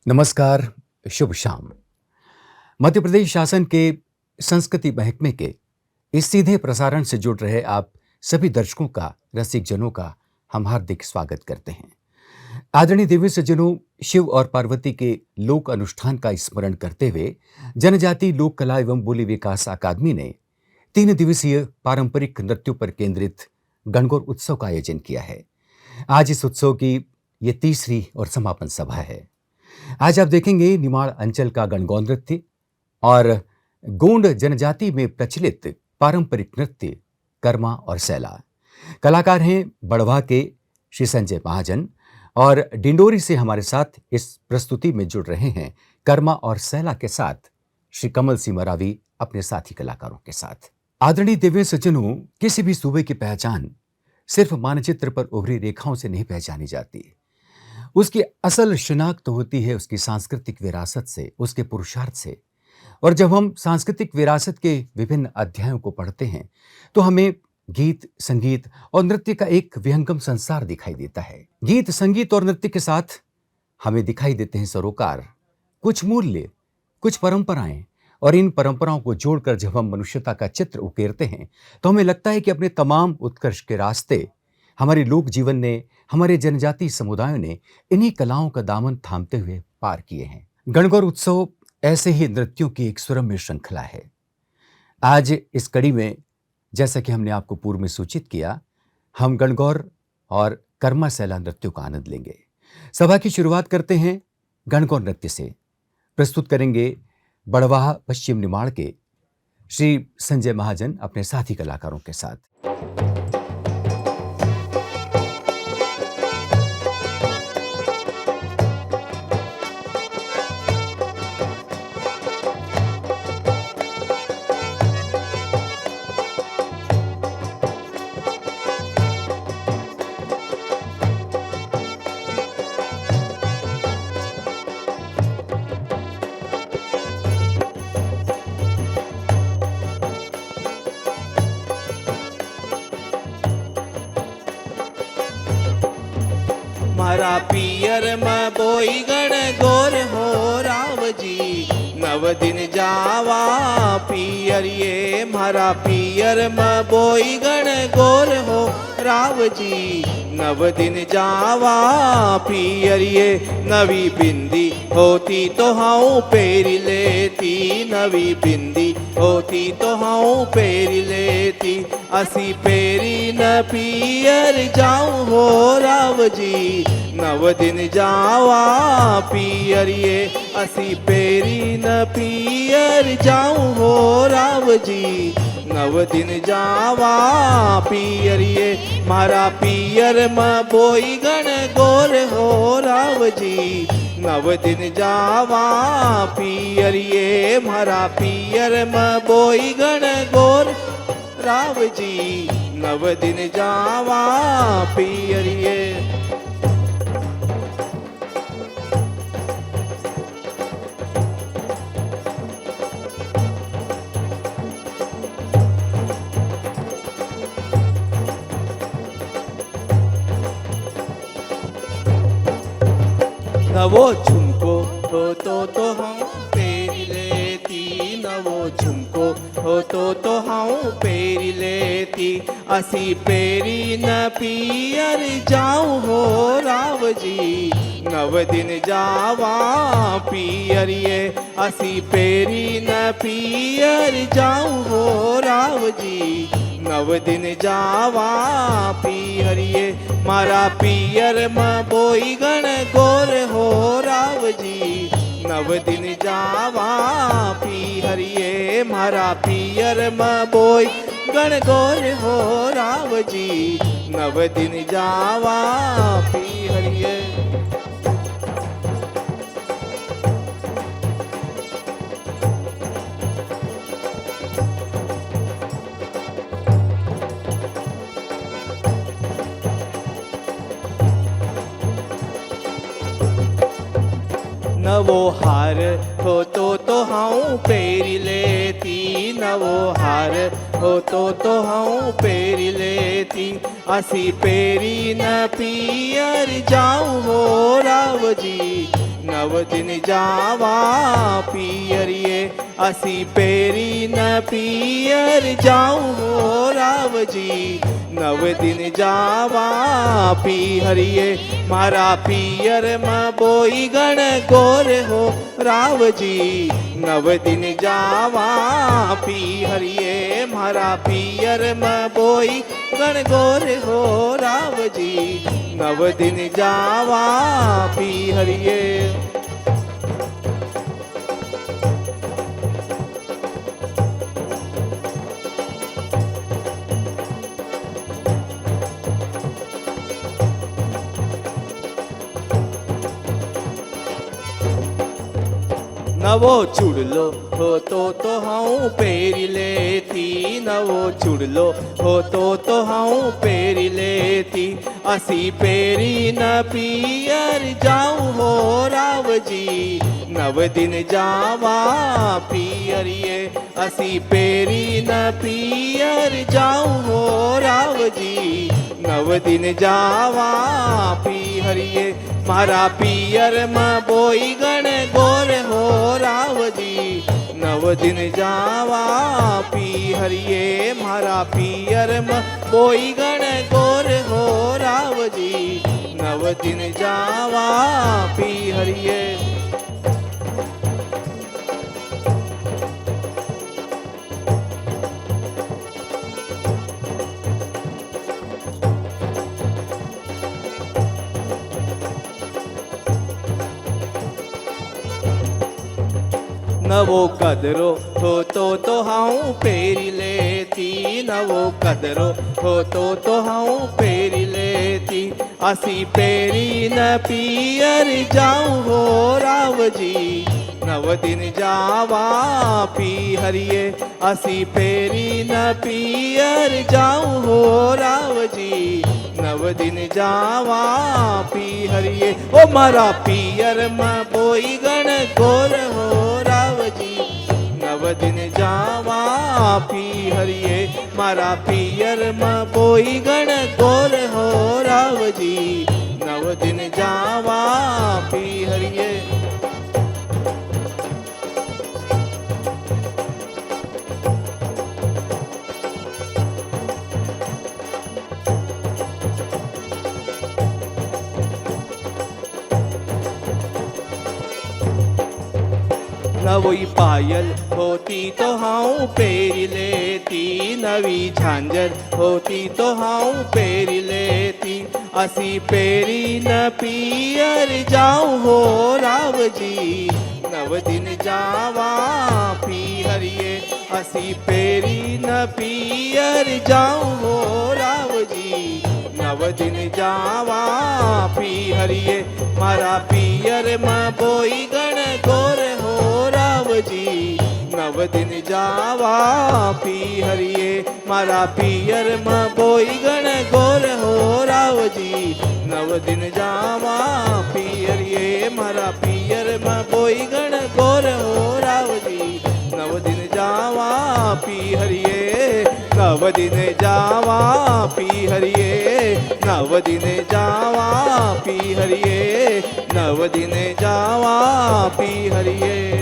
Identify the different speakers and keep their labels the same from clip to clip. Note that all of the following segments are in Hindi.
Speaker 1: नमस्कार, शुभ शाम। मध्य प्रदेश शासन के संस्कृति महकमे के इस सीधे प्रसारण से जुड़ रहे आप सभी दर्शकों का, रसिक जनों का हम हार्दिक स्वागत करते हैं। आदरणीय देवी सज्जनों, शिव और पार्वती के लोक अनुष्ठान का स्मरण करते हुए जनजाति लोक कला एवं बोली विकास अकादमी ने 3 दिवसीय पारंपरिक नृत्यों पर केंद्रित गणगौर उत्सव का आयोजन किया है। आज इस उत्सव की ये तीसरी और समापन सभा है। आज आप देखेंगे निमाड़ अंचल का गणगौर नृत्य और गोंड जनजाति में प्रचलित पारंपरिक नृत्य कर्मा और सैला। कलाकार हैं बड़वा के श्री संजय महाजन और डिंडोरी से हमारे साथ इस प्रस्तुति में जुड़ रहे हैं कर्मा और सैला के साथ श्री कमल सिंह मरावी अपने साथी कलाकारों के साथ। आदरणीय दिव्य सज्जनों, किसी भी सूबे की पहचान सिर्फ मानचित्र पर उभरी रेखाओं से नहीं पहचानी जाती। उसकी असल शिनाख्त होती है उसकी सांस्कृतिक विरासत से, उसके पुरुषार्थ से। और जब हम सांस्कृतिक विरासत के विभिन्न अध्यायों को पढ़ते हैं तो हमें गीत, संगीत और नृत्य का एक विहंगम संसार दिखाई देता है। गीत, संगीत और नृत्य के साथ हमें दिखाई देते हैं सरोकार, कुछ मूल्य, कुछ परंपराएं। और इन परंपराओं को जोड़कर जब हम मनुष्यता का चित्र उकेरते हैं तो हमें लगता है कि अपने तमाम उत्कर्ष के रास्ते हमारे लोक जीवन ने, हमारे जनजातीय समुदायों ने इन्हीं कलाओं का दामन थामते हुए पार किए हैं। गणगौर उत्सव ऐसे ही नृत्यों की एक सुरम्य श्रृंखला है। आज इस कड़ी में, जैसा कि हमने आपको पूर्व में सूचित किया, हम गणगौर और कर्मा सैला नृत्यों का आनंद लेंगे। सभा की शुरुआत करते हैं गणगौर नृत्य से। प्रस्तुत करेंगे बड़वाह पश्चिम निमाड़ के श्री संजय महाजन अपने साथी कलाकारों के साथ।
Speaker 2: मारा पियर में बोई गण गोर हो रावजी, नव दिन जावा पियर ये। मारा पियर में बोई गण गोर हो रावजी, नव दिन जावा पियर ये। नवी बिंदी होती तो हाँ पेरी लेती, नवी बिंदी होती तो हाँ पेरी लेती। असी पेरी न पियर जाऊं हो रावजी, नव दिन जावा पियर ये। असी पेरी न पियर जाऊं हो रावजी, नव दिन जावा पियर ये। मारा पियर में बोई गण गोर हो रावजी, नव दिन जावा पियर ये। मारा पियर में बोई गण गोर रावजी, नव दिन जावा पियर ये। नवो झुमको हो तो हम पेरी लेती, नवो झुमको हो तो हम पेरी लेती। असी पेरी न पियर जाऊं हो रावजी, नव दिन जावा पियर ये। असी पेरी न पियर जाऊं हो रावजी, नव दिन जावा पियर ये। मारा पियर में बोई गण गोर हो रावजी, नव दिन जावा पियर ये। मारा पियर में बोई गण गोर हो रावजी, नव दिन जावा पियर ये। नवो हार हो तो हाँ पेरी लेती, नवो हार हो तो हाँ पेरी लेती। असी पेरी न पियर जाऊं हो रावजी, નવ દિન જાવા પિયરીએ અસી પહેરી ન પિયર જાઉં હો રાવજી નવ દિન જાવા પિયરીએ મારા પિયરમાં બોઈ ગણ ગોર હો રાવજી નવ દિન જાવા પિયરીએ મારા પિયરમાં બોઈ ગણ ગોર હો રાવજી નવ દિન જાવા પિયરીએ નવો ચૂડલો હોતો તો હું પહેરી લેતી નવો ચૂડલો હોતો તો હું પહેરી લેતી અસી પહેરી ન પિયર જાઉં હો રાવજી નવ દિન જાવા પિયરીએ અસી પહેરી ન પિયર જાઉં હો રાવજી નવ દિન જાવા પિયરીએ મારા પિયરમાં બોઈ ગણ ગોર હો રાવજી નવ દિન જાવા પિયરીએ મારા પિયરમાં બોઈ ગણ ગોર હો રાવજી નવ દિન જાવા પિયરીએ નવો કદરો હોતો તો હું પહેરી લેતી નવો કદરો હોતો તો હું પહેરી લેતી અસી પહેરી ન પિયર જાઉં હો રાવજી નવ દિન જાવા પિયરીએ અસી પહેરી ન પિયર જાઉં હો રાવજી નવ દિન જાવા પિયરીએ ઓ મારા પિયરમાં બોઈ ગણ ગોર હો રાવજી નવ દિન જાવા પિયરીએ મારા પિયરમાં બોઈ ગણ ગોર હો રાવજી નવ દિન જાવા પિયરીએ નવી પાયલ હોતી તો હું પહેરી લેતી નવી ઝાંઝર હોતી તો હું પહેરી લેતી અસી પહેરી ન પિયર જાઉં હો રાવજી નવ દિન જાવા પિયરીએ અસી પહેરી ન પિયર જાઉં હો રાવજી નવ દિન જાવા પિયરીએ મારા પિયરમાં બોઈ ગણ ગોર હો રાવજી નવ દિન જાવા પિયરીએ મારા પિયરમાં બોઈ ગણ ગોર હો રાવજી નવ દિન જાવા પિયરીએ મારા પિયરમાં બોઈ ગણ ગોર હો રાવજી નવ દિન જાવા પિયરીએ નવ દિન જાવા પિયરીએ નવ દિન જાવા પિયરીએ નવ દિન જાવા પિયરીએ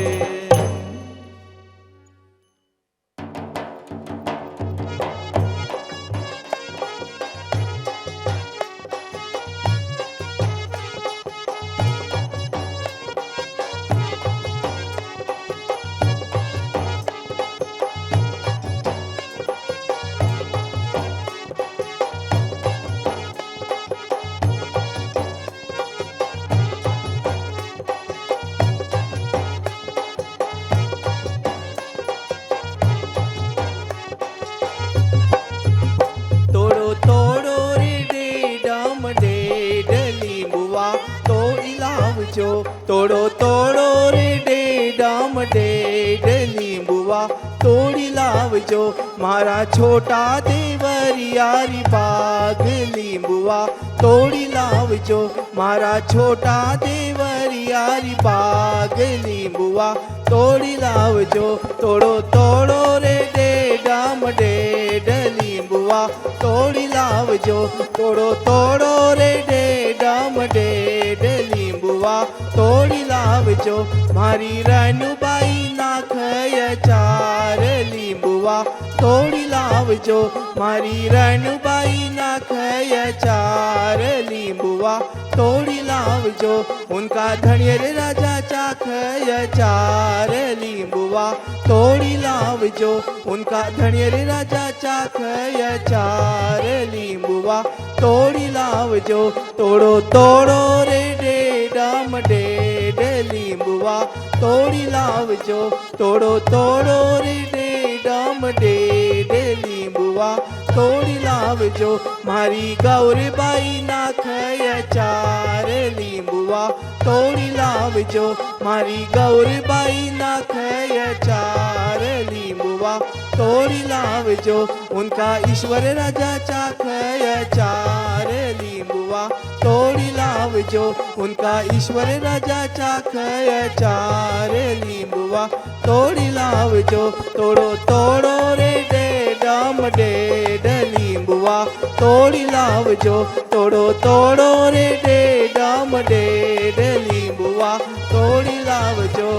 Speaker 2: તોડો તોડો રે ડેડામ ડેડ લીંબુવા તોડી લાવજો મારા છોટા દેવરિયારી બાગ લીંબુવા તોડી લાવજો મારા છોટા દેવરિયારી બાગ લીંબુવા તોડી લાવજો તોડો તોડો રે ડેડામ ડેડ લીંબુવા લીંબુવા તોડી લાવજો. તોડો તોડો રે ડેડમ ડેડ લીંબુવા તોડી લાવજો. મારી રનુબાઈ નાખય ચાર લીંબુવા તોડી લાવજો. મારી રનુબાઈ નાખય ચાર લીંબુવા तोड़ी लावजो. उनका धनियर राजा चाखय चार लींबुआ तोड़ी लावजो. उनका धनियर राजा चाखय चार लींबुआ तोड़ी लावजो. तोड़ो तोड़ो रे डेडम डेड लींबुआ तोड़ी लावजो. तोड़ो तोड़ो रे डेडम डेड लींबुआ तोड़ी लावजो. मारी गौरबाई नाखय चार લીંબુવા તોડી લાવજો. મારી ગૌરબાઈ નાખય ચાર લીંબુવા તોડી લાવજો. ઉનકા ઈશ્વર રાજા ચાખય ચાર લીંબુવા તોડી લાવજો. ઉનકા ઈશ્વર રાજા ચાખય ચાર લીંબુવા તોડી લાવજો. તોડો તોડો રે ડેડમ ડેડ લીંબુવા તોડી લાવજો. તોડો તોડો રે ડેડમ ડેડ લીંબુવા તોડી લાવજો.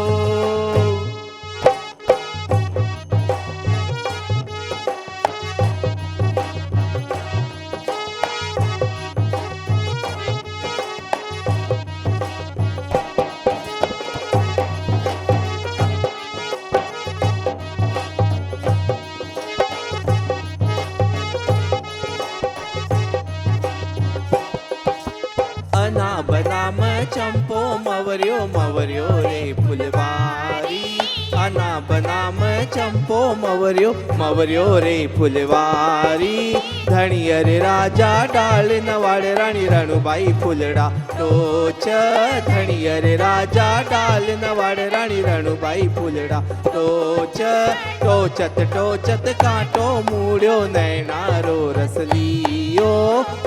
Speaker 2: बनाम चंपो मवरियो मवरियो रे फुलवारी. अना बनाम चंपो मवरियो मवरियो रे फुलवारी. धनियर राजा डाल नवाड़ रानी रणुबाई फुलड़ा टोच. धनियर राजा डाल नवाड़ रानी रणुबाई फुलड़ा टोच. टोचत टोचत कांटो मूड्यो नैनारो रसलियो.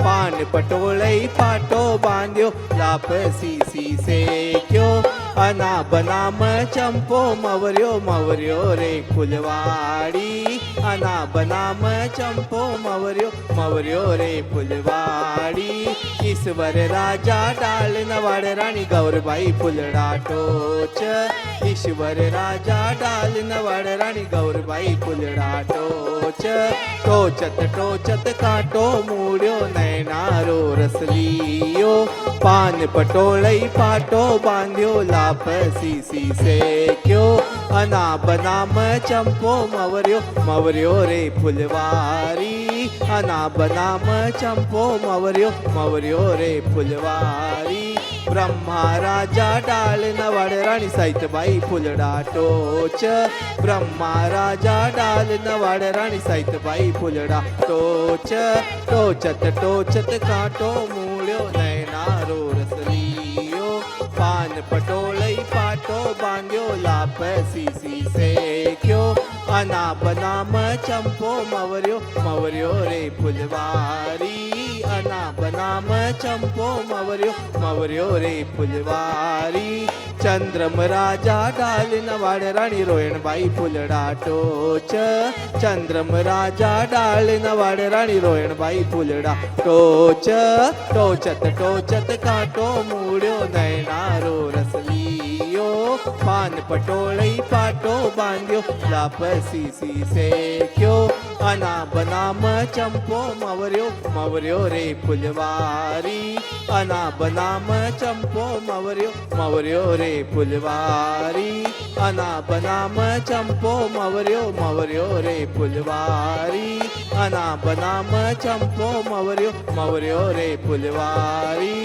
Speaker 2: पान पटोलई पाटो बांध्यो लापसी सी से क्यों. अना बनाम चंपो मवरियो मवरियो रे फुलवाड़ी. अना बनाम चंपो मवरियो मवरियो रे फुलवाड़ी. ईश्वर राजा डाल नवाड़ रानी गौरबाई फुलड़ा टोच. ईश्वर राजा डाल नवाड़ रानी गौरबाई फुलड़ा टोच. टोचत टोचत कांटो मूड्यो नैनारो रसलियो. पान पटोलई पाटो बांध्यो लापसी सी से क्यों. अना बनाम चंपो मवरियो मवरियो रे फुलवारी. अना बनाम चंपो मवरियो मवरियो रे फुलवारी. ब्रह्मा राजा डाल नवाड़ रानी सैतबाई फुलड़ा टोच. ब्रह्मा राजा डाल नवाड़ रानी सैतबाई फुलड़ा टोच. टोचत टोचत कांटो मूड्यो नैनारो रसलियो. पान पटोलई पाटो बांध्यो लापसी सी से क्यों. अना बनाम चंपो मवरियो मवरियो रे फुलवारी. अना बनाम चंपो मवरियो मवरियो रे फुलवारी. चंद्रम राजा डाल नवाड़ रानी रोयणबाई फुलड़ा टोच. चंद्रम राजा डाल नवाड़ रानी रोयणबाई फुलड़ा टोच. टोचत टोचत कांटो मूड्यो नैनारो रसलियो. पान पटोलई पाटो बांध्यो लापसी सी से क्यों. अना बनाम चंपो मवरियो मवरियो रे फुलवारी. अना बनाम चंपो मवरियो मवरियो रे फुलवारी. अना बनाम चंपो मवरियो मवरियो रे फुलवारी. अना बनाम चंपो मवरियो मवरियो रे फुलवारी.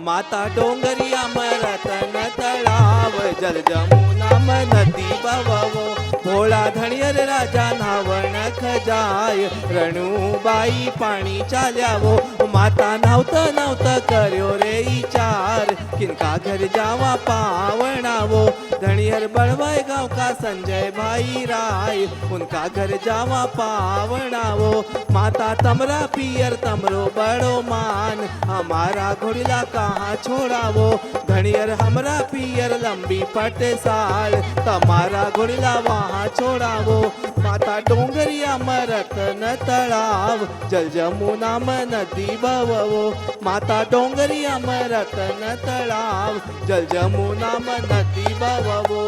Speaker 2: माता डोंगरिया रतन तळाव जल जमुना नदी बववो. भोळा धनियर राजा न्हावण खजाय रणुबाई पाणी चाल्यावो. माता नव्हत नव्हत कर्यो रे इचार किनका घर जावा पावणावो. धनियर बळवाय गाँव का संजय भाई राय उनका घर जावा पावणावो. माता तमरा पियर तमरो बड़ो मान हमारा घोड़िला का वहाँ छोड़ावो धनियर हमरा पियर लंबी पटसाल તમારા ઘોડીલા વहाँ छोड़ावो माता डोंगरिया मरत न तळाव जल जमुना में नदी बववो माता डोंगरिया मरत न तळाव जल जमुना में नदी बववो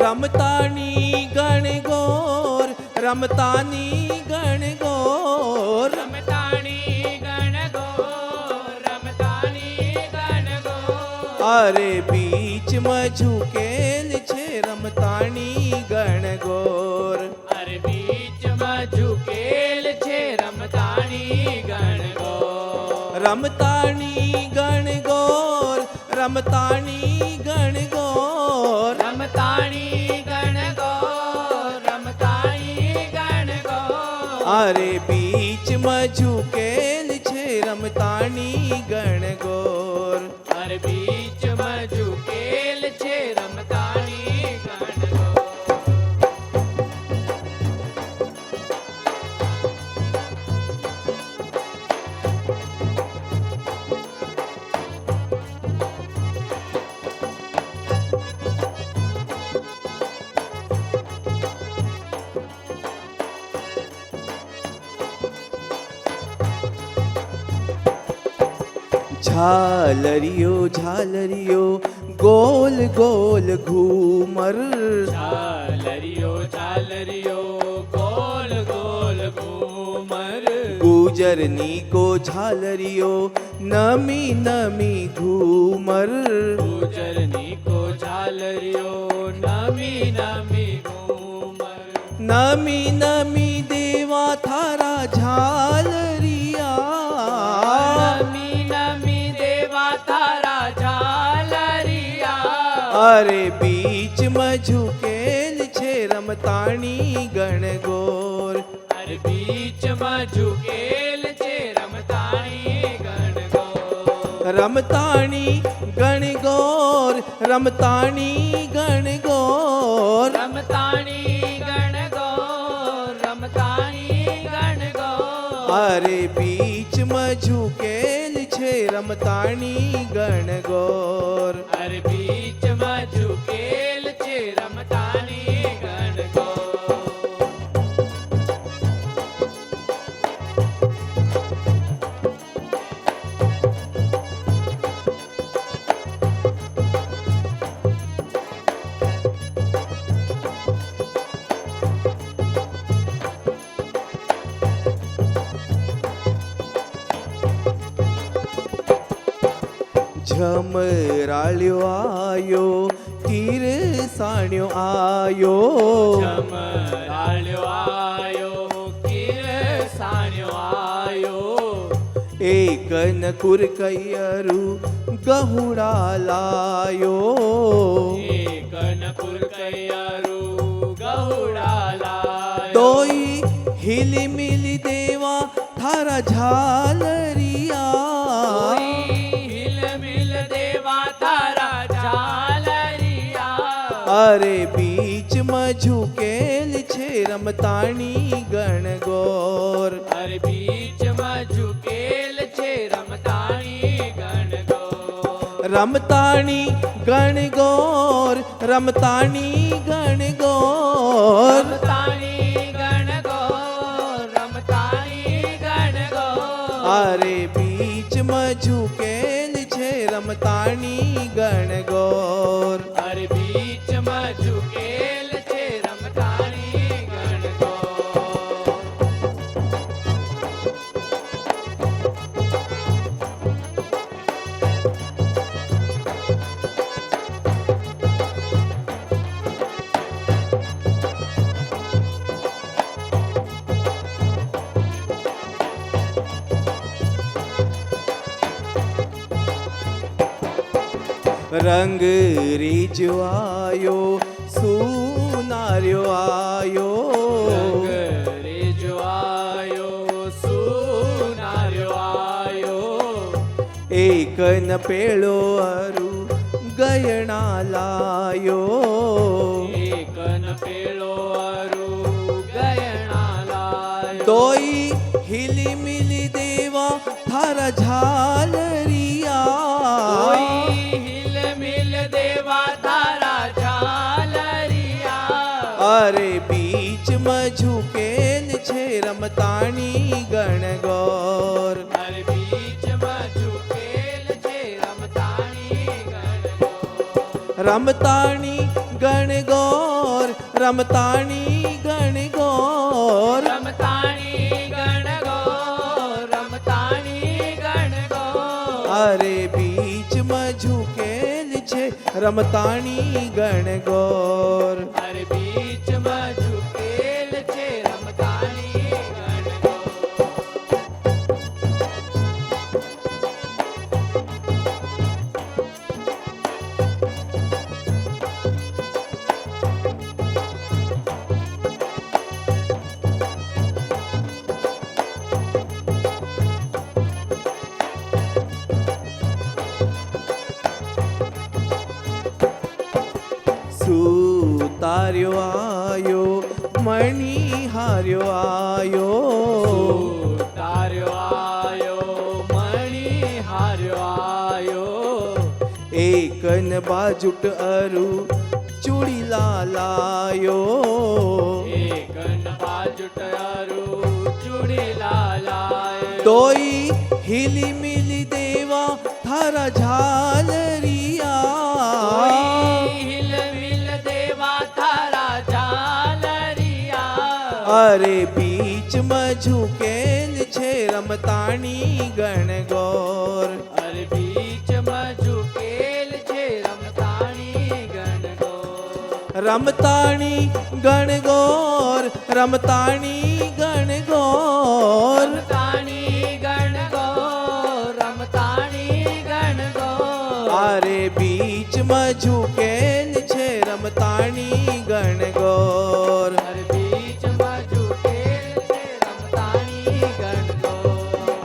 Speaker 2: रमतानी गणगोर रमतानी गणगोर
Speaker 3: रमतानी गणगोर रमतानी गणगोर
Speaker 2: अरे बीच में झुकेल छे रमतानी गणगोर
Speaker 3: अरे बीच में झुकेल छे रमतानी गणगोर
Speaker 2: रमतानी गणगोर रमतानी गणगोर
Speaker 3: रमतानी गणगोर रमतानी गणगोर
Speaker 2: अरे बीच में झुकेल छे रमतानी गणगोर
Speaker 3: अरे बीच में झुकेल छे रमतानी गणगोर
Speaker 2: झालरियो झालरियो गोल गोल घूमर
Speaker 3: झालरियो झालरियो गोल गोल घूमर
Speaker 2: गुजरनी को झालरियो नमी नमी घूमर
Speaker 3: गुजरनी को झालरियो नमी नमी घूमर
Speaker 2: नमी नमी देवा थारा झालरिया
Speaker 3: नमी नमी देवा थारा झालरिया
Speaker 2: अरे बीच में झुकेल छे रमतानी गणगोर
Speaker 3: अरे बीच में झुकेल छे रमतानी गणगोर
Speaker 2: रमतानी गणगोर रमतानी गणगोर
Speaker 3: रमतानी गणगोर रमतानी गणगोर
Speaker 2: अरे बीच में झुकेल छे रमतानी गणगोर
Speaker 3: अरे बीच में झुकेल छे रमतानी गणगोर
Speaker 2: झमराळ्यो आयो तीर साण्यो आयो
Speaker 3: झमराळ्यो आयो किरसाण्यो आयो
Speaker 2: एक नकुर कैयरु गहुड़ा लायो
Speaker 3: एक नकुर कैयरु गहुड़ा लायो
Speaker 2: दोई हिली मिली देवा थारा झालरिया
Speaker 3: हिल मिल देवा तारा झालरिया
Speaker 2: अरे बीच में झुकेल छे रमताणी गणगौर
Speaker 3: અરે બીચમાં ઝુકેલ છે રમતાણી ગણગોર
Speaker 2: रमताणी गणगौर रमताणी गणगौर
Speaker 3: રમતાણી ગણગોર રમતાણી ગણગોર
Speaker 2: अरे बीच में झुकेल छे रमताणी गणगौर
Speaker 3: અરે બીચમાં ઝુકેલ છે રમતાણી ગણગોર
Speaker 2: रंग रिजो आयो सुनार्यो आयो
Speaker 3: રંગ રેજો આયો સુનાર્યો આયો
Speaker 2: एक न पेड़ो अरु गयना लायो
Speaker 3: એકન પેળો અરુ ગયણા લાયો
Speaker 2: तोई हिली मिली देवा थारा झालरिया
Speaker 3: કોઈ હિલ મિલ દેવા તારા ઝાલરિયા
Speaker 2: अरे बीच में झुकेल छे रमताणी गणगौर
Speaker 3: અરે બીચમાં ઝુકેલ છે રમતાણી ગણગોર
Speaker 2: रमताणी गणगौर रमताणी गणगौर
Speaker 3: રમતાણી ગણગોર રમતાણી ગણગોર
Speaker 2: अरे बीच में झुकेल छे रमताणी गणगौर
Speaker 3: અરે બીચમાં ઝુકેલ છે રમતાણી ગણગોર
Speaker 2: सुतार्यो आयो मणि हार्यो आयो
Speaker 3: તાર્યો આયો મણી હાર્યો આયો
Speaker 2: एक न बाजुट अरु चूड़ी लायो
Speaker 3: એકન બાજુટારું ચૂડી લાલાય
Speaker 2: तोई हिली मिली देवा थारा झालरिया
Speaker 3: કોઈ હિલ મિલ દેવા તારા ઝાલરિયા
Speaker 2: अरे बीच में झुकेल छे रमताणी गणगौर
Speaker 3: અરે બીચમાં ઝુકેલ છે રમતાણી ગણગોર
Speaker 2: रमताणी गणगौर रमताणी गणगौर
Speaker 3: રમતાણી ગણગોર રમતાણી ગણગોર
Speaker 2: अरे बीच में झुकेल छे रमताणी गणगौर
Speaker 3: અરે બીચમાં ઝુકેલ છે રમતાણી ગણગોર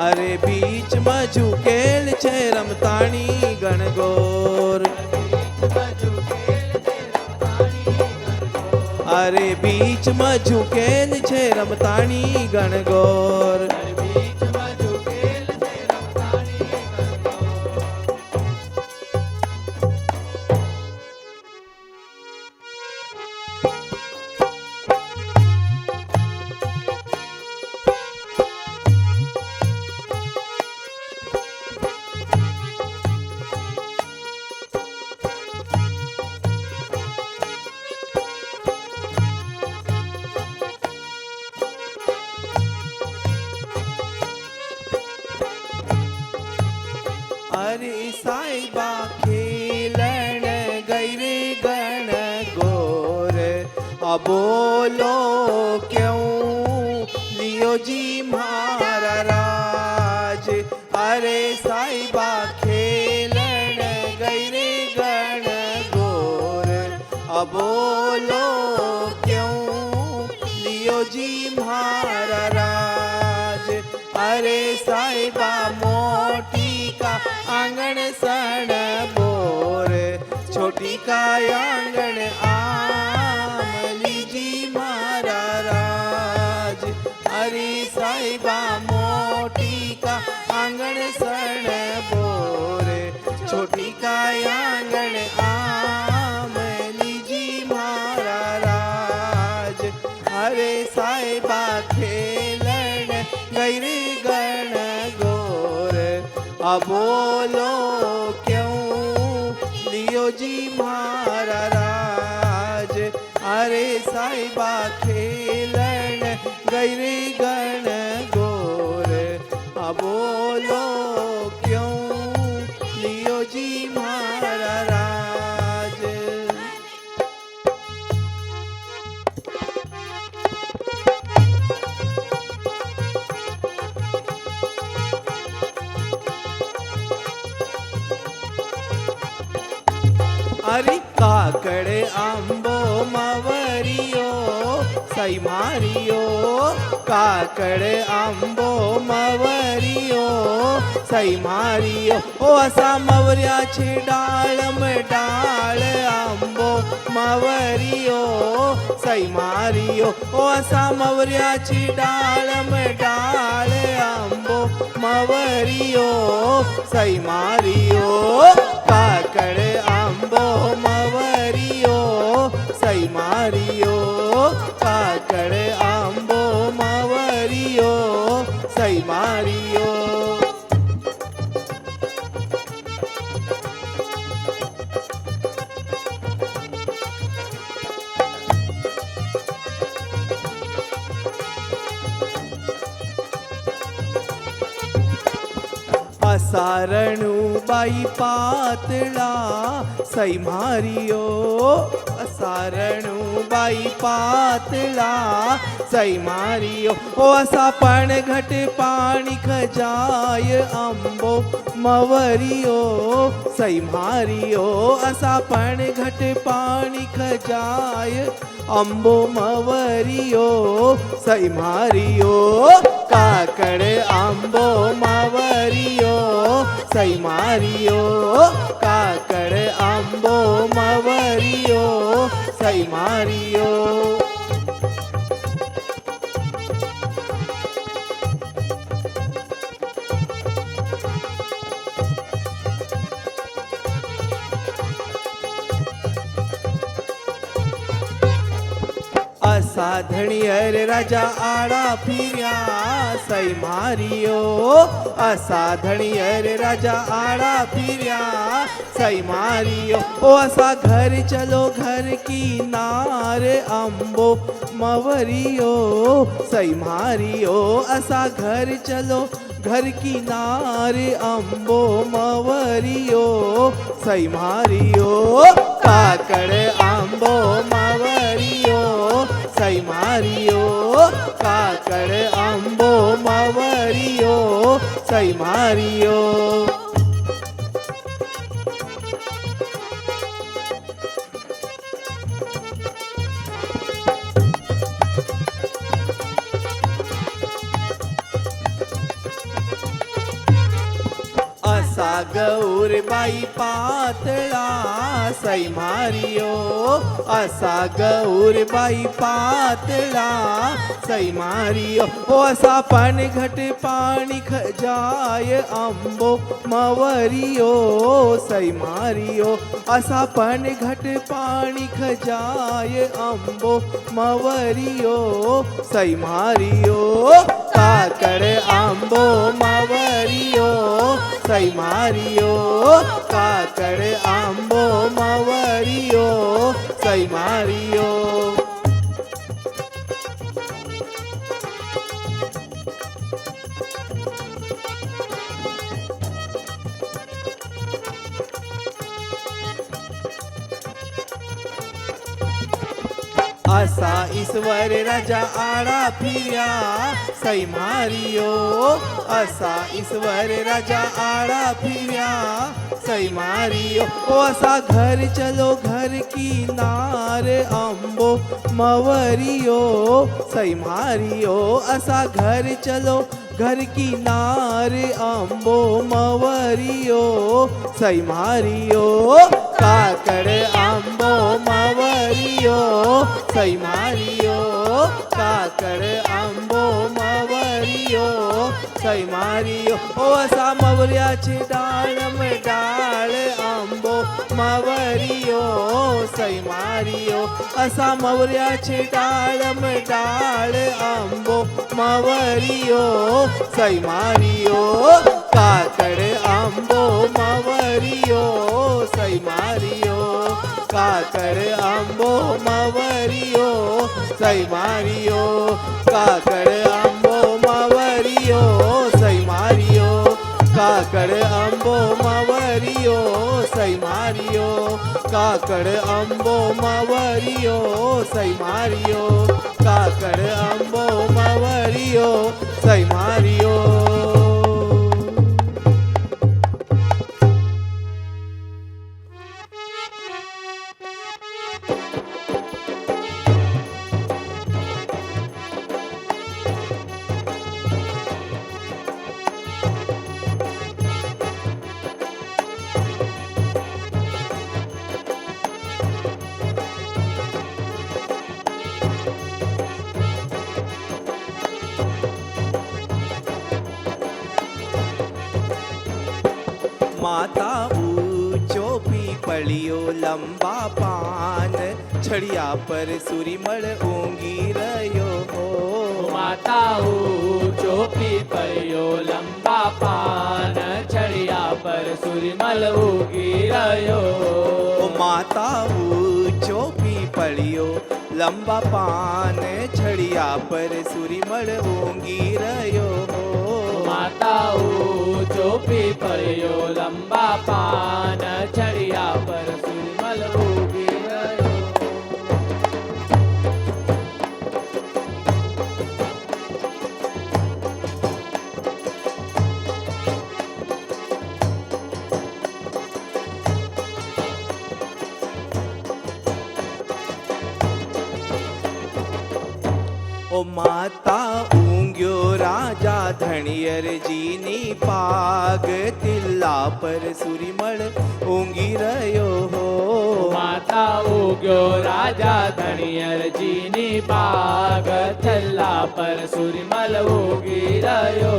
Speaker 2: अरे बीच में झुकेल छे रमताणी गणगौर
Speaker 3: બીચમાં ઝુકેલ છે રમતાણી ગણગોર
Speaker 2: अरे बीच में झुकेल छे रमताणी गणगौर
Speaker 3: અરે બીચમાં ઝુકેલ છે રમતાણી ગણગોર
Speaker 2: अरे साईबा खेलन गई रे गणगौर अब बोलो क्यों लियो जी मारा राज अरे साईबा खेलन गई रे गणगौर अब बोलो क्यों लियो जी मारा राज अरे साईबा मोटी का आंगन सण बोर छोटी का आंगन आ आंगण सण बोरे, छोटी काय आंगण आमली जी मारा राज। अरे साहेबा खेलन गैरी गण गोर, अब बोलो क्यों लियो जी मारा राज। अरे साहिबा खेलन गैरी गण गोर, अब बोलो क्यों लियो जी मारा राज। अरे काकड़े आंबो मवरियो सई मारियो, काकड़े आंबो मवरियो सई मारियो। ओ असा मवऱ्याची डाळ में डाळ आंबो मवरियो सई मारियो। ओ असा मवऱ्याची डाळ में डाळ आंबो मवरियो सई मारियो। काकड़े आंबो मवरियो सई मारियो, काकड़े आंबो मवरियो सई मारियो। असारणू बाई पातळा सई मारियो, असारणू बाई पातळा सई मारियो। ओ असा पण घट पाणी खजाय आंबो मवरियो सई मारियो, असा पण घट पाणी खजाय आंबो मवरियो सई मारियो। काकड़े आंबो मवरियो सई मारियो, काकड़े आंबो मवरियो सई मारियो। असा धणियर राजा आड़ा फिर्या सई मारियो, असा धणियर राजा आड़ा फिर्या सई मारियो। ओ असा घर चलो घर की नार आंबो मवरियो सई मारियो, असा घर चलो घर की नार आंबो मवरियो सई मारियो। काकड़े आंबो मवरियो सई मारियो, काकड़े आंबो मवरियो सई मारियो। असा गौर बाई पातळा सई मारियो, असा गौर बाई पातळा सई मारियो। ओ असा पण घट पाणी खजाय आंबो मवरियो सई मारियो, असा पण घट पाणी खजाय आंबो मवरियो सई मारियो। काकड़े आंबो मवरियो सई मारियो, काकड़े आंबो मवरियो सई मारियो। असा ईश्वर राजा आड़ा फिर्या सई मारियो, असा ईश्वर राजा आड़ा फिर्या सई मारियो। ओ असा घर चलो घर की नार आंबो मवरियो सई मारियो, असा घर चलो घर की नार आंबो मवरियो सई मारियो। काकड़े आंबो मवरियो सई मारियो, काकड़े आंबो मवरियो सई मारियो ओ असा मवऱ्याची डाळ में डाळ आंबो मवरियो सई मारियो असा मवऱ्याची डाळ में डाळ आंबो मवरियो सई मारियो काकड़ आंबो मवरियो सई मारियो काकड़ आंबो मवरियो सई मारियो काकड़ आंबो मवरियो सई मारियो काकड़ आंबो मवरियो सई मारियो काकड़ आंबो मवरियो सई मारियो काकड़ आंबो मवरियो सई मारियो। माता ऊंचो पीपलियो लंबा पान छड़िया पर सुरीमल ऊँगी रयो हो
Speaker 3: माता ऊंचो पीपलियो लंबा पान छड़िया पर सुरीमल उगी रयो
Speaker 2: ओ माता ऊंचो पीपलियो लंबा पान छड़िया पर सुरीमल ऊँगी रयो हो
Speaker 3: माता ऊंचो पीपलियो लंबा पान छड़िया पर सुरीमल उगी रयो।
Speaker 2: ओ माता ऊँग्यो राजा धनियर जीनी पाग तिल्ला पर सुरीमल ऊँगी रयो हो
Speaker 3: माता उग्यो राजा धनियर जीनी पाग थल्ला पर सुरीमल उगी रयो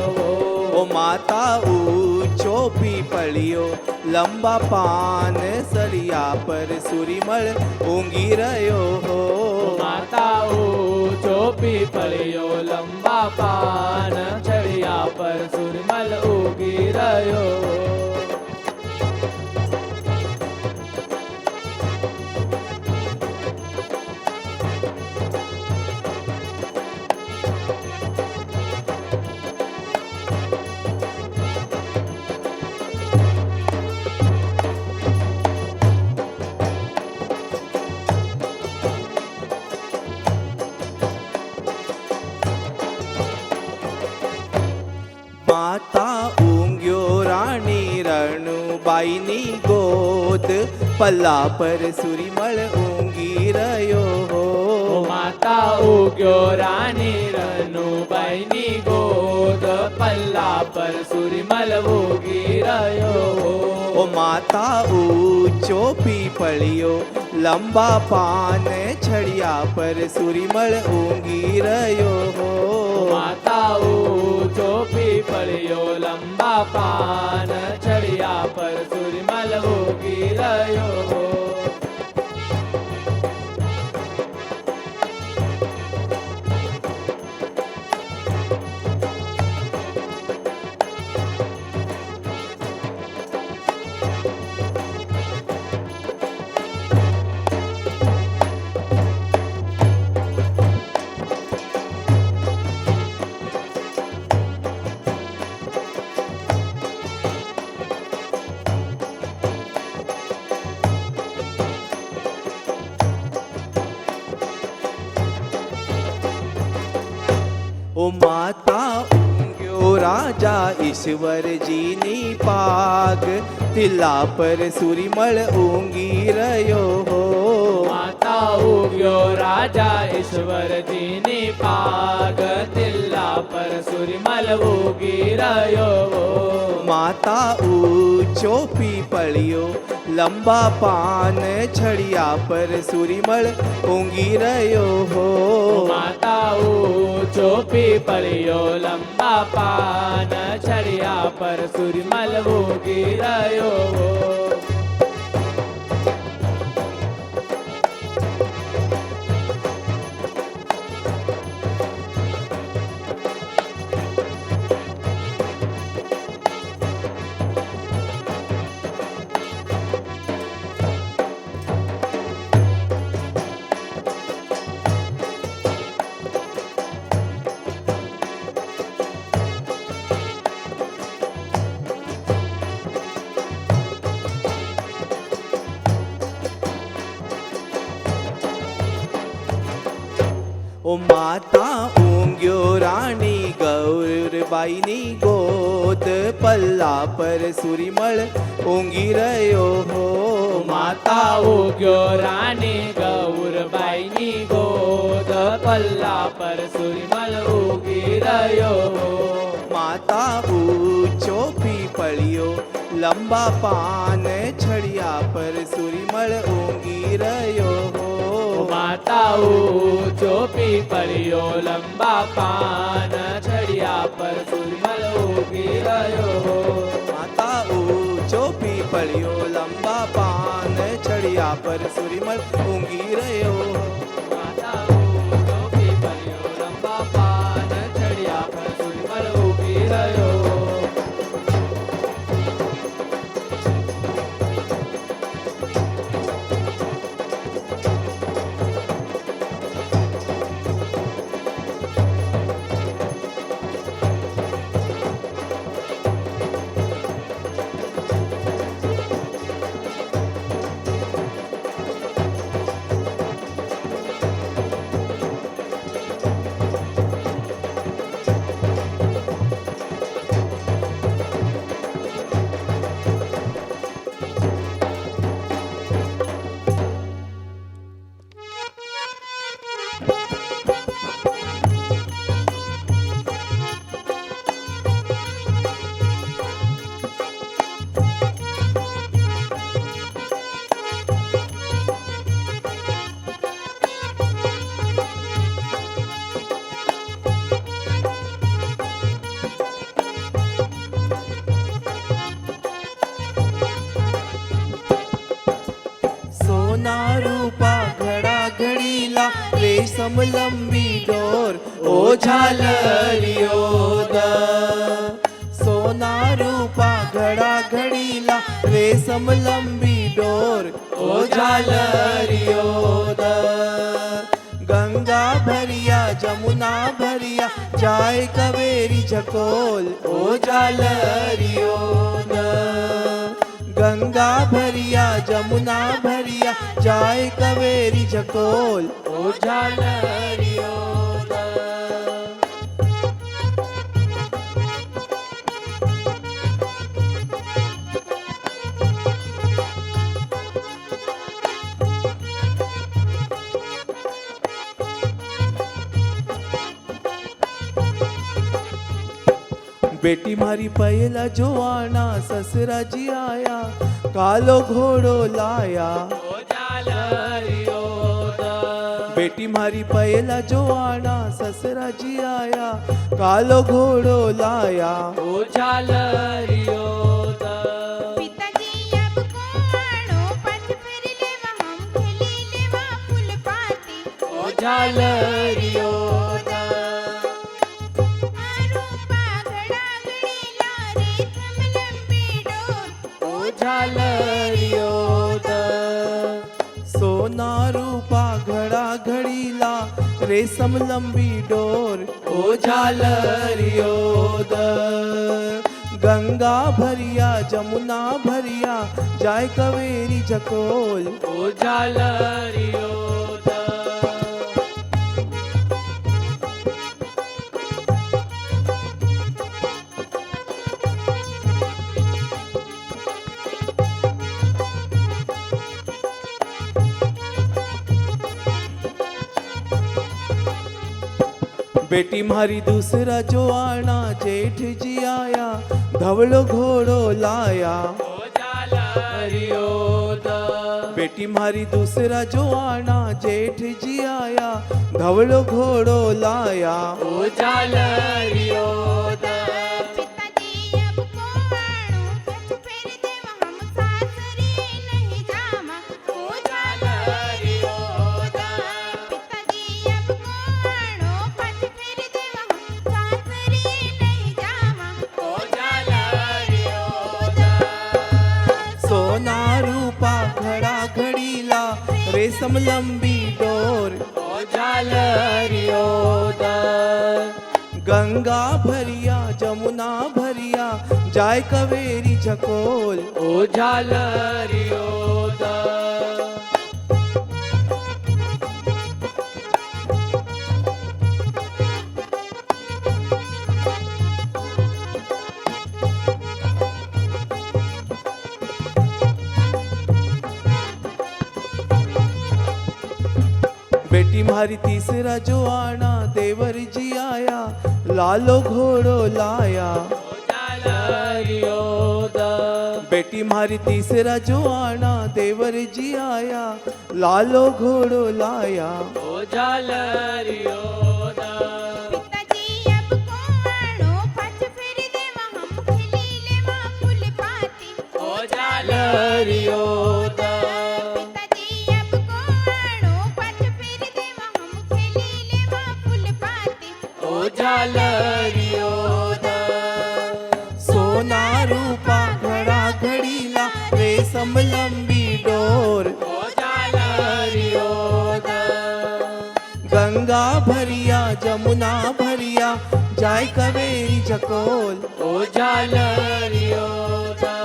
Speaker 2: ओ माता ऊंचो पीपलियो लंबा पान सरिया पर सुरीमल ऊँगी रयो हो
Speaker 3: माता ऊंचो पीपलियो लंबा पान छड़िया पर सुरीमल उगी रयो।
Speaker 2: माता ऊँग्यो रानी रणुबाईनी गोद पल्ला पर सुरीमल ऊँगी रयो हो
Speaker 3: माता उग्यो रानी रनुबाईनी गोद पल्ला पर सुरीमल उगी रयो
Speaker 2: ओ माता ऊंचो पीपलियो लंबा पान छड़िया पर सुरीमल ऊँगी रयो हो
Speaker 3: माता ऊंचो पीपलियो लंबा पान छड़िया पर सुरीमल उगी रयो।
Speaker 2: ओ माता ऊँग्यो राजा ईश्वर जीनी पाग तिल्ला पर सुरीमल ऊँगी रयो हो
Speaker 3: माता उग्यो राजा ईश्वर जीनी पाग तिल्ला पर सुरीमल उगी रयो
Speaker 2: माता ऊंचो ऊंचो पीपळियो लंबा पान छड़िया पर सूरीमल ऊँगी रयो हो
Speaker 3: माता ऊंचो पीपळियो लंबा पान छड़िया पर सूरमल उगी रयो हो
Speaker 2: ओ माता ऊँग्यो रानी गौरबाईनी गोद पल्ला पर सूरीमल ऊँगी रयो हो
Speaker 3: माता उग्यो रानी गौरबाईनी गोद पल्ला पर सूरमल उगी रयो हो
Speaker 2: माता ऊंचो पीपळियो लंबा पान छड़िया पर सूरीमल ऊँगी रयो हो
Speaker 3: माता ऊंचो पीपळियो लंबा पान छड़िया पर सूरमल उगी रयो हो
Speaker 2: माता ऊंचो पीपळियो लंबा पान छड़िया पर सूरीमल ऊँगी रयो हो
Speaker 3: माता ऊंचो पीपळियो लंबा पान छड़िया पर सूरमल उगी रयो हो
Speaker 2: सोना रूपा घड़ा घड़ीला रेशम लंबी डोर ओ झालरियो द सोना रूपा घड़ा घड़ीला रेशम लंबी डोर ओ झालरियो द गंगा भरिया जमुना भरिया जाए कवेरी झकोल ओ झालरियो द गंगा भरिया जमुना भरिया जाए कवेरी झकोल
Speaker 3: ओ झालरियो द
Speaker 2: बेटी मारी पहला जो आना ससुरा जी आया कालो घोड़ो लाया
Speaker 3: ओ झालरियो द
Speaker 2: बेटी मारी पहला जो आना ससुरा जी आया कालो घोड़ो लाया
Speaker 3: ओ झालरियो द
Speaker 4: पिताजी अब को आनो पाछ फेरी लेवा हम खेली लेवा फूल पाती
Speaker 3: ओ झालरियो द
Speaker 4: आरूपा घड़ा घड़ीला रेशम लंबी डोर
Speaker 3: ओ झालरियो द
Speaker 2: सोना रूपा घड़ा घड़ीला रेशम लंबी डोर ओ झालरियो द गंगा भरिया जमुना भरिया जाए कवेरी झकोल
Speaker 3: ओ झालरियो द
Speaker 2: बेटी मारी दूसरा जो आना जेठ जी आया धवलो घोड़ो लाया
Speaker 3: ओ झालरियो द
Speaker 2: बेटी मारी दूसरा जो आना जेठ जी आया धवलो घोड़ो लाया
Speaker 3: ओ झालरियो द
Speaker 4: पिताजी अब को आणू पछ फेर देव हम सासरी नहीं जावा ओ झालरियो दा पिताजी अब को आणू पछ फेर देव हम सासरी नहीं जावा
Speaker 3: ओ झालरियो द
Speaker 2: सोना रूपा घड़ा घड़ीला रेशम लंबी डोर
Speaker 3: ओ झालरियो द
Speaker 2: गंगा भरिया जमुना भरिया जाय कवेरी झकोल
Speaker 3: ओ झालरियो द
Speaker 2: बेटी मारी तीसरा जो आना देवर जी आया लालो घोड़ो लाया
Speaker 3: झालरियो द
Speaker 2: बेटी मारी तीसरा जो आना देवर जी आया लालो घोड़ो लाया
Speaker 3: ओ झालरियो द
Speaker 4: पिताजी अब को आणू पछ फेर देव हम खेली लेवा फूल पाती
Speaker 3: ओ झालरियो द
Speaker 4: पिताजी अब को आणू पछ फेर देव हम खेली लेवा फूल पाती
Speaker 3: ओ झालरियो द
Speaker 2: सोना रूपा घड़ा घड़ीला रेशम लंबी डोर
Speaker 3: ओ झालरियो द
Speaker 2: गंगा भरिया जमुना भरिया जाय कवेरी झकोल
Speaker 3: ओ झालरियो द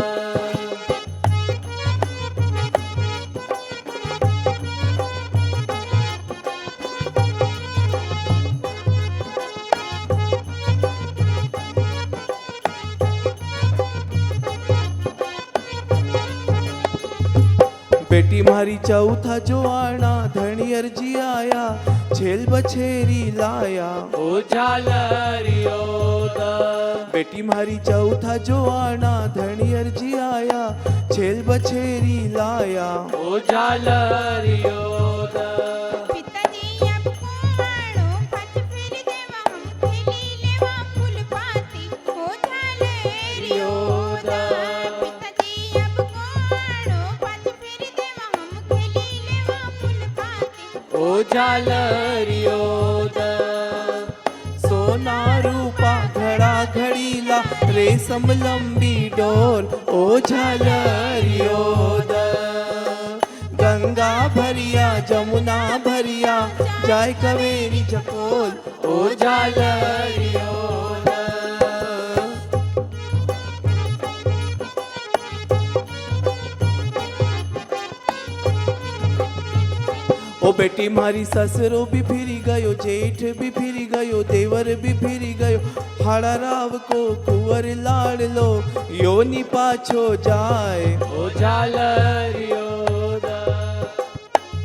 Speaker 2: बेटी मारी चौथा जो आना धनियर जी आया छेल बछेरी लाया
Speaker 3: ओ झालरियो द
Speaker 2: बेटी मारी चौथा जो आना धनियर जी आया छेल बछेरी लाया
Speaker 3: ओ झालरियो द
Speaker 4: पिताजी अब को आणू पछ फेर देव हम खेली लेवा फूल पाती ओ झालरियो दा पिताजी अब को आणू पछ फेर देव हम खेली लेवा फूल पाती
Speaker 3: ओ झालरियो द
Speaker 2: सोना रूपा घड़ा घड़ीला रेशम लंबी डोर ओ झालरियो द गंगा भरिया जमुना भरिया जाय कवेरी झकोल
Speaker 3: ओ झालरियो द
Speaker 2: ओ बेटी मारी ससरो भी फिरी गयो जेठ भी फिरी गयो देवर भी फिरी गयो हाड़ा राव को कुंवर लाड़ लो योनी पाछो जाए
Speaker 3: ओ झालरियो द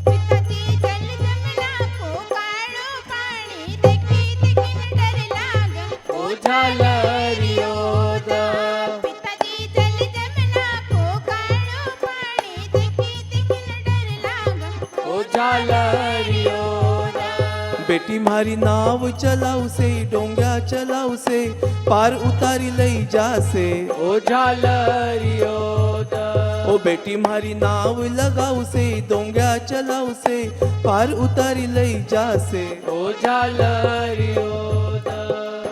Speaker 4: पिताजी जल जमना को काळो पाणी देखी देखी डर लाग
Speaker 3: ओ झालरियो द
Speaker 4: पिताजी जल जमना को काळो पाणी देखी देखी डर लाग
Speaker 3: ओ झालरियो द
Speaker 2: बेटी मारी नाव चलाऊ से डोंग्या चलाऊ से पार उतारी लई जासे
Speaker 3: ओ झालरियो द
Speaker 2: ओ बेटी मारी नाव लगाऊ से डोंग्या चलाऊ से पार उतारी लई जासे
Speaker 3: ओ झालरियो द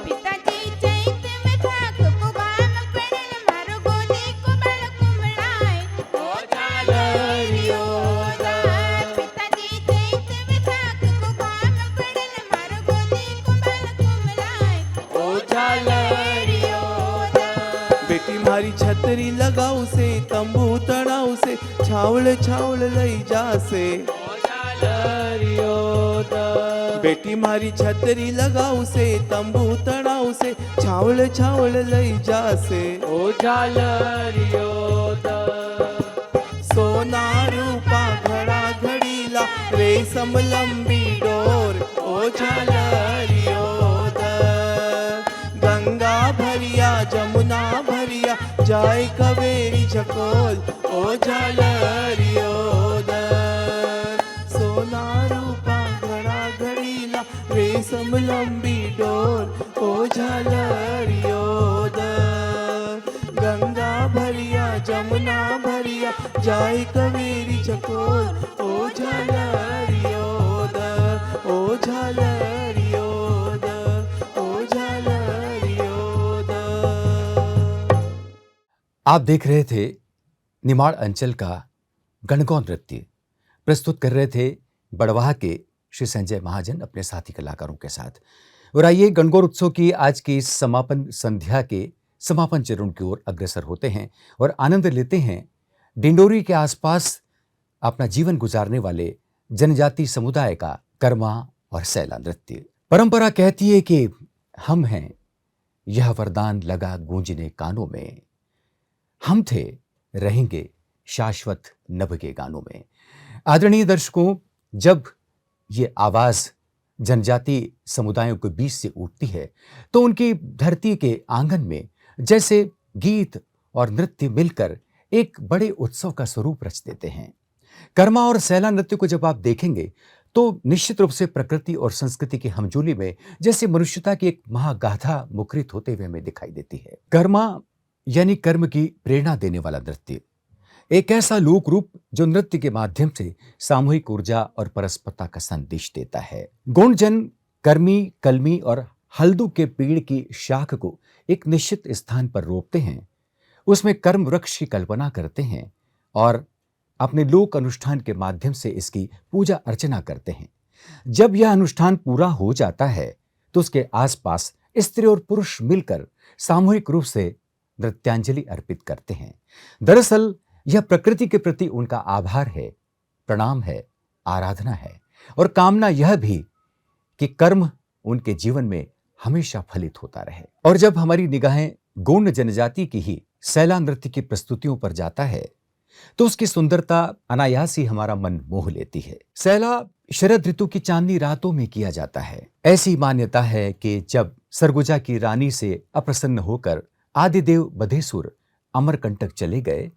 Speaker 4: पिताजी चैत में थाक को बाम पड़न मारो गोदी को बल कुमड़ाए
Speaker 3: ओ झालरियो द
Speaker 4: पिताजी चैत में थाक को बाम पड़न मारो गोदी को बल कुमड़ाए
Speaker 3: ओ झालरियो द
Speaker 2: बेटी मारी छतरी लगाऊ से तंबू तड़ाऊ से छावड़ छावड़ लई जासे
Speaker 3: ओ झालरियो द
Speaker 2: बेटी मारी छतरी लगाऊ से तंबू तड़ाऊ से छावड़ छावड़ लई जासे
Speaker 3: ओ झालरियो द
Speaker 2: सोना रूपा घड़ा घड़ीला रेशम लंबी डोर ओ झालरियो द गंगा भरिया जमुना भरिया भरिया जाए कवेरी झकोल ओ झालरियो दर सोना रूपा घड़ा घड़ीला रेशम लंबी डोर ओ झालरियो दर गंगा भरिया जमुना भरिया जाए कवेरी झकोल ओ झालरियो दर ओ झालरियो दर ओ झालरियो दर।
Speaker 1: आप देख रहे थे निमाड़ अंचल का गणगौर नृत्य प्रस्तुत कर रहे थे बड़वाह के श्री संजय महाजन अपने साथी कलाकारों के साथ। और आइए गणगौर उत्सव की आज की इस समापन संध्या के समापन चरण की ओर अग्रसर होते हैं और आनंद लेते हैं डिंडोरी के आसपास अपना जीवन गुजारने वाले जनजाति समुदाय का कर्मा और सैला नृत्य। परंपरा कहती है कि हम हैं यह वरदान लगा गूंजने कानों में, हम थे रहेंगे शाश्वत नभ के गानों में। आदरणीय दर्शकों, जब ये आवाज जनजाति समुदायों के बीच से उठती है तो उनकी धरती के आंगन में जैसे गीत और नृत्य मिलकर एक बड़े उत्सव का स्वरूप रच देते हैं। कर्मा और सैला नृत्य को जब आप देखेंगे तो निश्चित रूप से प्रकृति और संस्कृति की हमजोली में जैसे मनुष्यता की एक महागाथा मुखरित होते हुए हमें दिखाई देती है। कर्मा यानी कर्म की प्रेरणा देने वाला नृत्य, एक ऐसा लोक रूप जो नृत्य के माध्यम से सामूहिक ऊर्जा और परस्परता का संदेश देता है। गोंडजन कर्मी, कलमी और हल्दू के पेड़ की शाख को एक निश्चित स्थान पर रोपते हैं, उसमें कर्म वृक्ष की कल्पना करते हैं और अपने लोक अनुष्ठान के माध्यम से इसकी पूजा अर्चना करते हैं। जब यह अनुष्ठान पूरा हो जाता है तो उसके आसपास स्त्री और पुरुष मिलकर सामूहिक रूप से नृत्यांजलि अर्पित करते हैं। दरअसल यह प्रकृति के प्रति उनका आभार है, प्रणाम है, आराधना है और कामना यह भी कि कर्म उनके जीवन में हमेशा फलित होता रहे। और जब हमारी निगाहें गोंड जनजाति की ही सैला नृत्य की प्रस्तुतियों पर जाता है तो उसकी सुंदरता अनायास ही हमारा मन मोह लेती है। सैला शरद ऋतु की चांदनी रातों में किया जाता है। ऐसी मान्यता है कि जब सरगुजा की रानी से अप्रसन्न होकर आदिदेव बधेसुर अमरकंटक चले गए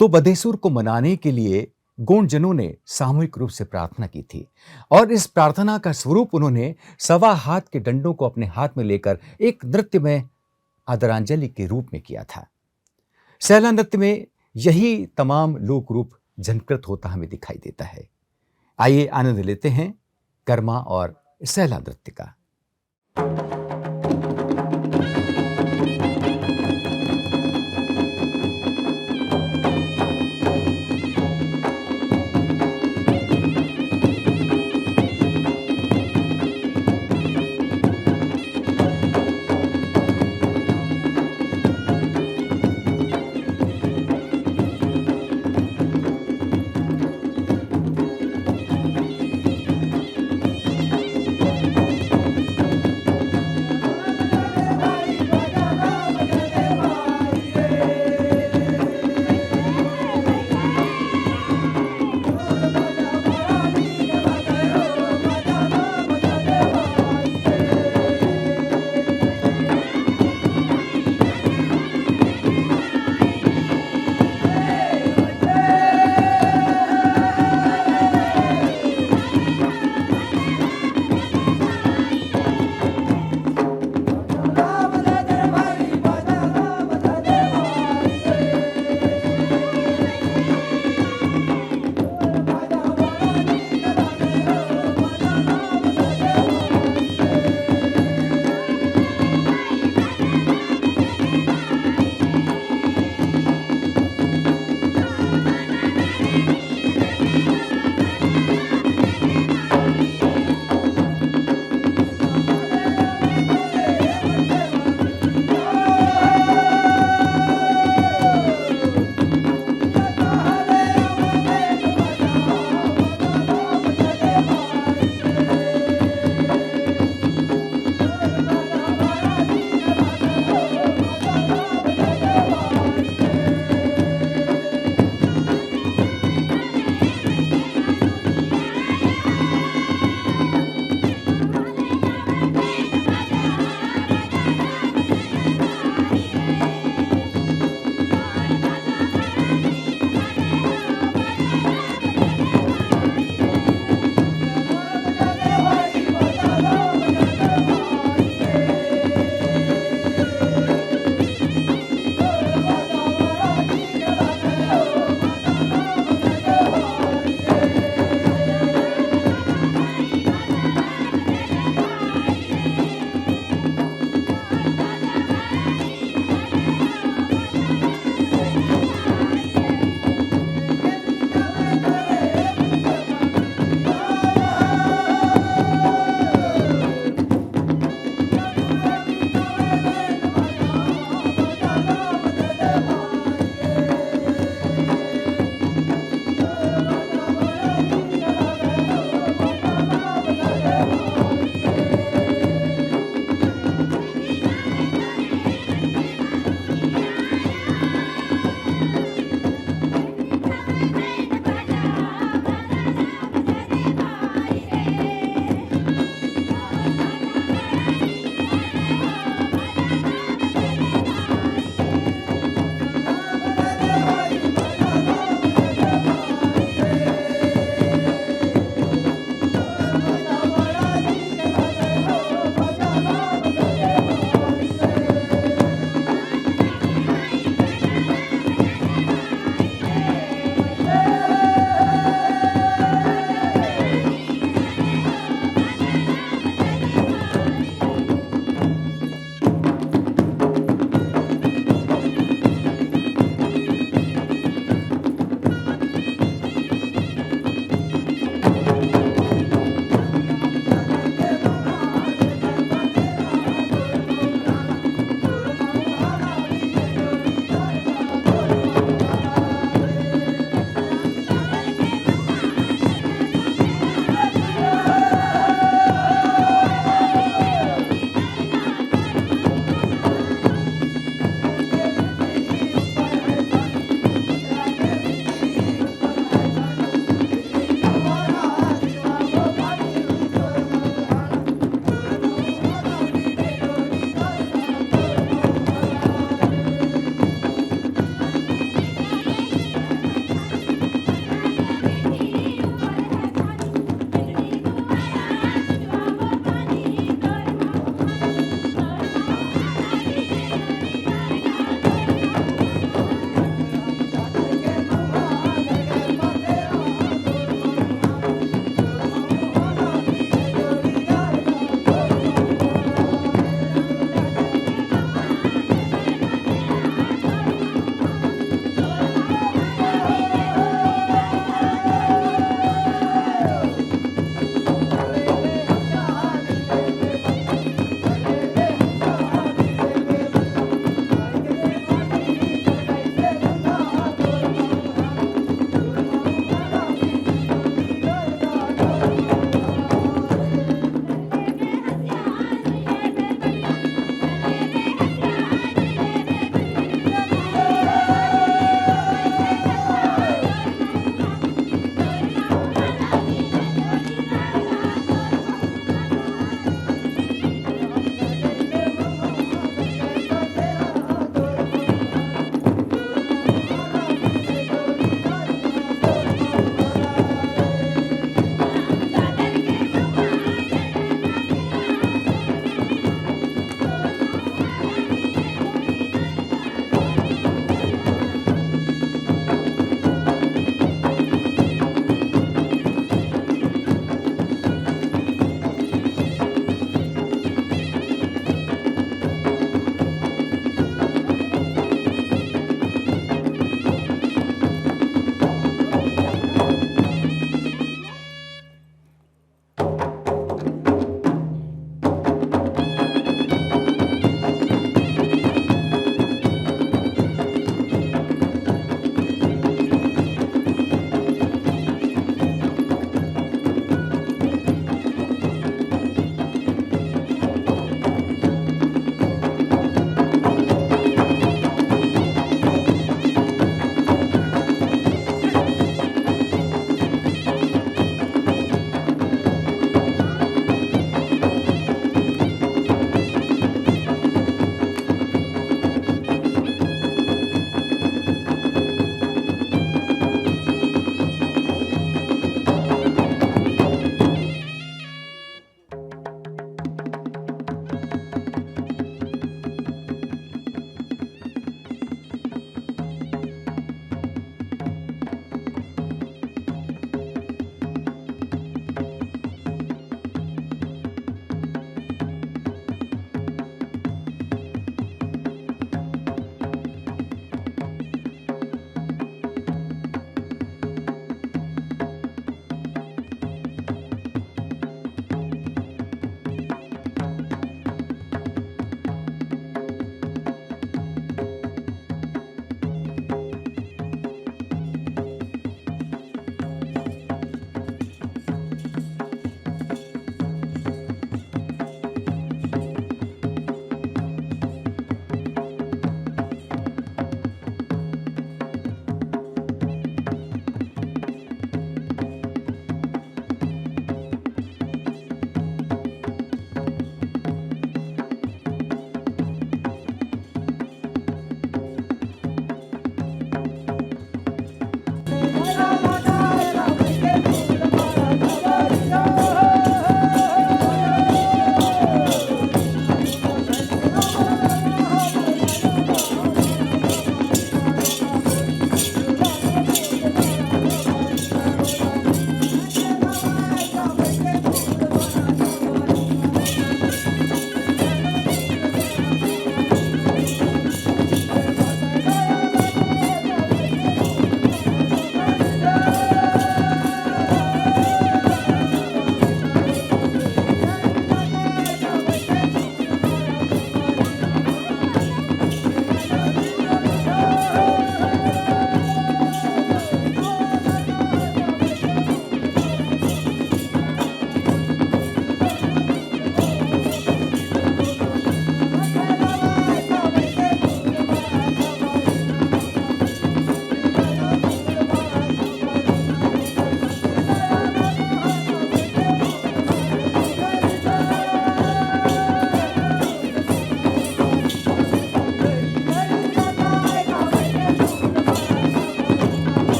Speaker 1: तो बधेसुर को मनाने के लिए गोंडजनों ने सामूहिक रूप से प्रार्थना की थी और इस प्रार्थना का स्वरूप उन्होंने 1.25 हाथ के डंडों को अपने हाथ में लेकर एक नृत्य में आदरांजलि के रूप में किया था। सैला नृत्य में यही तमाम लोक रूप झनकृत होता हमें दिखाई देता है। आइए आनंद लेते हैं कर्मा और सैला नृत्य का।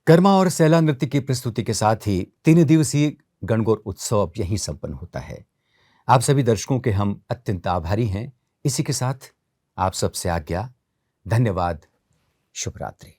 Speaker 1: कर्मा और सैला नृत्य की प्रस्तुति के साथ ही 3 दिवसीय गणगौर उत्सव अब यहीं संपन्न होता है। आप सभी दर्शकों के हम अत्यंत आभारी हैं। इसी के साथ आप सबसे आज्ञा। धन्यवाद। शुभ रात्रि।